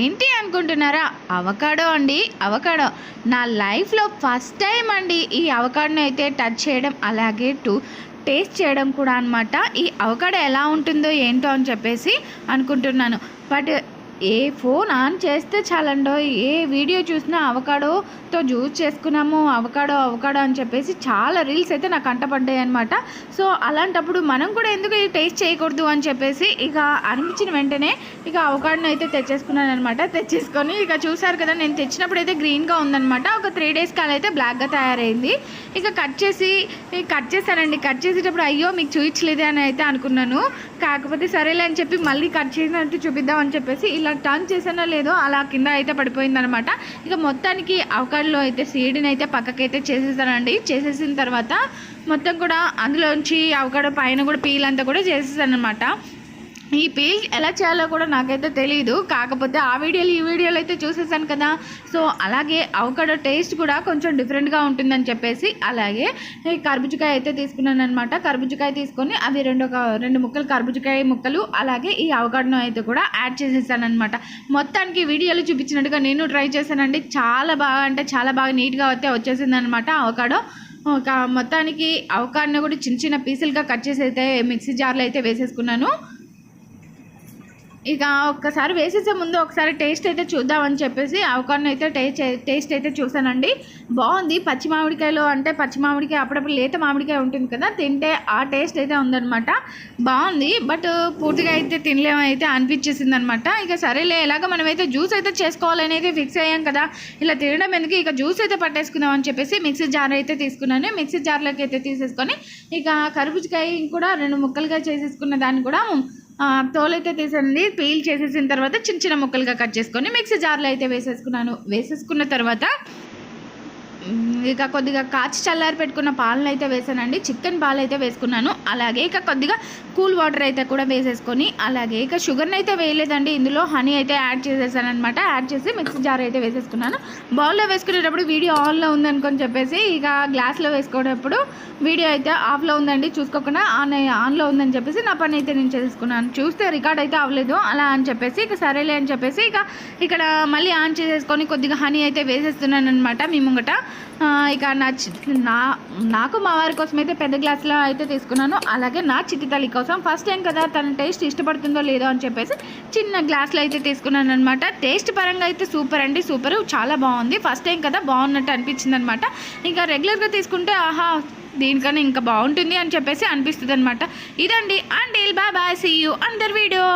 ఏంటి అనుకుంటున్నారా? అవకాడో అండి. అవకాడో నా లైఫ్లో ఫస్ట్ టైం అండి ఈ అవకాడోని అయితే టచ్ చేయడం, అలాగే టేస్ట్ చేయడం కూడా అనమాట. ఈ అవకాడో ఎలా ఉంటుందో ఏంటో అని చెప్పేసి అనుకుంటున్నాను. బట్ ఏ ఫోన్ ఆన్ చేస్తే చాలండో, ఏ వీడియో చూసినా అవకాడోతో జ్యూస్ చేసుకున్నాము, అవకాడో అవకాడో అని చెప్పేసి చాలా రీల్స్ అయితే నాకు కంటపడ్డాయి అనమాట. సో అలాంటప్పుడు మనం కూడా ఎందుకు టేస్ట్ చేయకూడదు అని చెప్పేసి ఇక అనిపించిన వెంటనే ఇక అవకాడోని అయితే తెచ్చేసుకున్నాను అనమాట. తెచ్చేసుకొని ఇక చూసారు కదా, నేను తెచ్చినప్పుడు అయితే గ్రీన్గా ఉందనమాట. ఒక 3 days కాలం అయితే బ్లాక్గా తయారైంది. ఇక కట్ చేశానండి. కట్ చేసేటప్పుడు అయ్యో మీకు చూపించలేదే అని అయితే అనుకున్నాను. కాకపోతే సరేలే అని చెప్పి మళ్ళీ కట్ చేసినట్టు చూపిద్దాం అని చెప్పేసి ఇలా టర్న్ చేసానో లేదో అలా కింద అయితే పడిపోయిందనమాట. ఇక మొత్తానికి అవకాడోలో అయితే సీడ్ని అయితే పక్కకైతే చేసేసానండి. చేసేసిన తర్వాత మొత్తం కూడా అందులోంచి అవకాడో పైన కూడా పీల్ అంతా కూడా చేసేసాను అనమాట. ఈ పీల్ ఎలా చేయాలో కూడా నాకైతే తెలియదు. కాకపోతే ఆ వీడియోలు ఈ వీడియోలు అయితే చూసేసాను కదా. సో అలాగే అవకాడో టేస్ట్ కూడా కొంచెం డిఫరెంట్గా ఉంటుందని చెప్పేసి అలాగే కర్బూజకాయ అయితే తీసుకున్నాను అనమాట. కర్బూజకాయ తీసుకొని అవి రెండు ముక్కలు కర్బూజకాయ ముక్కలు అలాగే ఈ అవకాడోను అయితే కూడా యాడ్ చేసేసాను అనమాట. మొత్తానికి వీడియోలో చూపించినట్టుగా నేను ట్రై చేశానండి. చాలా బాగా అంటే చాలా బాగా నీట్గా అయితే వచ్చేసింది అనమాట అవకాడో. మొత్తానికి అవకాడోని కూడా చిన్న చిన్న పీసులుగా కట్ చేసి అయితే మిక్సీ జార్లో అయితే వేసేసుకున్నాను. ఇక ఒక్కసారి వేసేసే ముందు ఒకసారి టేస్ట్ అయితే చూద్దామని చెప్పేసి అవకాడోని అయితే టేస్ట్ అయితే చూసానండి. బాగుంది. పచ్చి మామిడికాయలో అంటే పచ్చి మామిడికాయ అప్పుడప్పుడు లేత మామిడికాయ ఉంటుంది కదా, తింటే ఆ టేస్ట్ అయితే ఉందన్నమాట. బాగుంది. బట్ పూర్తిగా అయితే తినలేమైతే అనిపించేసింది అనమాట. ఇక సరేలే, ఎలాగో మనమైతే జ్యూస్ అయితే చేసుకోవాలని అయితే ఫిక్స్ అయ్యాం కదా, ఇలా తినడం ఎందుకు, ఇక జ్యూస్ అయితే పట్టేసుకుందాం అని చెప్పేసి మిక్సీ జార్ అయితే తీసుకున్నాను. మిక్సీ జార్లోకి అయితే తీసేసుకొని ఇక కర్బూజకాయ కూడా 2 ముక్కలుగా చేసేసుకున్న దాన్ని కూడా తోలైతే తీసేయండి. పీల్ చేసేసిన తర్వాత చిన్న చిన్న ముక్కలుగా కట్ చేసుకొని మిక్సీ జార్లో అయితే వేసేసుకున్నాను. వేసేసుకున్న తర్వాత ఇక కొద్దిగా కాచి చల్లారి పెట్టుకున్న పాలను అయితే వేసానండి. చికెన్ పాలు అయితే వేసుకున్నాను. అలాగే ఇక కొద్దిగా కూల్ వాటర్ అయితే కూడా వేసేసుకొని అలాగే ఇక షుగర్ని అయితే వేయలేదండి, ఇందులో హనీ అయితే యాడ్ చేసేసాను అనమాట. యాడ్ చేసి మిక్సీ జార్ అయితే వేసేసుకున్నాను. బౌల్లో వేసుకునేటప్పుడు వీడియో ఆన్లో ఉందనుకొని చెప్పేసి ఇక గ్లాస్లో వేసుకునేటప్పుడు వీడియో అయితే ఆఫ్లో ఉందండి, చూసుకోకుండా ఆన్లో ఉందని చెప్పేసి నా పని అయితే నేను చేసుకున్నాను. చూస్తే రికార్డ్ అయితే అవ్వలేదు అలా అని చెప్పేసి ఇక సరేలే అని చెప్పేసి ఇక ఇక్కడ మళ్ళీ ఆన్ చేసేసుకొని కొద్దిగా హనీ అయితే వేసేస్తున్నాను అనమాట మీ ముంగట. ఇక నాకు మా వారి కోసం అయితే పెద్ద గ్లాసులో అయితే తీసుకున్నాను. అలాగే నా చిట్టి తల్లి కోసం ఫస్ట్ టైం కదా, తన టేస్ట్ ఇష్టపడుతుందో లేదో అని చెప్పేసి చిన్న గ్లాసులో అయితే తీసుకున్నాను అనమాట. టేస్ట్ పరంగా అయితే సూపర్ అండి, సూపర్, చాలా బాగుంది. ఫస్ట్ టైం కదా బాగున్నట్టు అనిపించింది అనమాట. ఇంకా రెగ్యులర్గా తీసుకుంటే ఆహా దీనికన్నా ఇంకా బాగుంటుంది అని చెప్పేసి అనిపిస్తుంది అనమాట. ఇదండి. And bye bye, see you another video.